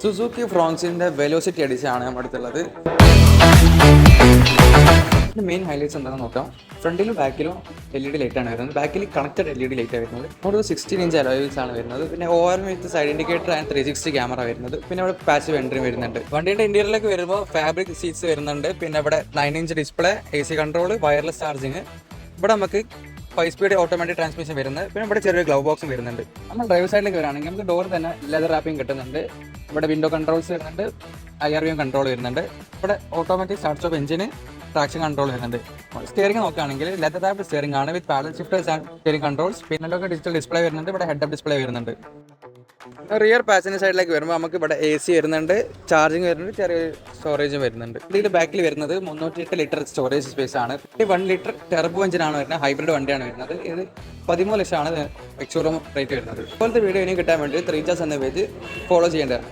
Suzuki ഫ്രോൺസിൻ്റെ velocity എഡിഷനാണ് നമ്മുടെ അടുത്തുള്ളത്. Main highlights എന്താണെന്ന് നോക്കാം. ഫ്രണ്ടിലും ബാക്കിലും LED ലൈറ്റാണ് വരുന്നത്. ബാക്കിൽ കണക്റ്റഡ് LED ലൈറ്റാണ് വരുന്നത്. അവിടെ 16 ഇഞ്ച് അലോയ്സ് ആണ് വരുന്നത്. പിന്നെ over with side indicator and 360 camera വരുന്നത്. പിന്നെ അവിടെ പാസീവ് എൻട്രി വരുന്നുണ്ട്. വണ്ടിയുടെ ഇന്റീരിയറിലേക്ക് വരുമ്പോൾ ഫാബ്രിക് സീറ്റ്സ് വരുന്നുണ്ട്. പിന്നെ ഇവിടെ 9 inch display, AC control, wireless charging. ഇവിടെ നമുക്ക് 5 സ്പീഡ് ഓട്ടോമാറ്റിക് ട്രാൻസ്മിഷൻ വരുന്നത്. പിന്നെ ഇവിടെ ചെറിയൊരു ഗ്ലൗ ബോക്സും വരുന്നുണ്ട്. നമ്മൾ ഡ്രൈവർ സൈഡിലേക്ക് വരികയാണെങ്കിൽ നമുക്ക് ഡോർ തന്നെ ലെതർ റാപ്പിംഗ് കിട്ടുന്നുണ്ട്. ഇവിടെ വിൻഡോ കൺട്രോൾസ് വരുന്നുണ്ട്, IRVM കൺട്രോൾ വരുന്നുണ്ട്. ഇവിടെ ഓട്ടോമാറ്റിക് സ്റ്റാർട്ട് സ്റ്റോപ്പ് എഞ്ചിന്, ട്രാക്ഷൻ കൺട്രോൾ വരുന്നുണ്ട്. സ്റ്റിയറിംഗ് നോക്കുകയാണെങ്കിൽ ലെതർ റാപ്പ് സ്റ്റിയറിംഗ് ആണ് with paddle shifters and steering controls. പിന്നെ ഡിജിറ്റൽ ഡിസ്പ്ലേ വരുന്നുണ്ട്. ഇവിടെ ഹെഡ് അപ്പ് ഡിസ്പ്ലേ വരുന്നുണ്ട്. റിയർ പാസഞ്ചർ സൈഡിലേക്ക് വരുമ്പോൾ നമുക്ക് ഇവിടെ AC വരുന്നുണ്ട്, ചാർജിങ് വരുന്നുണ്ട്, ചെറിയ സ്റ്റോറേജും വരുന്നുണ്ട്. ഇതിൽ ബാക്കിൽ വരുന്നത് 308 ലിറ്റർ സ്റ്റോറേജ് സ്പേസ് ആണ്. 1 ലിറ്റർ ടെർബോ എഞ്ചിനാണ് വരുന്നത്, ഹൈബ്രിഡ് വണ്ടിയാണ് വരുന്നത്. ഇത് 13 ലക്ഷമാണ് എക്സ്ഷോറൂം റേറ്റ് വരുന്നത്. ഇപ്പോഴത്തെ വീഡിയോ ഇനി കിട്ടാൻ വേണ്ടി 3 ചാസ് എന്ന പേജ് ഫോളോ ചെയ്യേണ്ടതാണ്.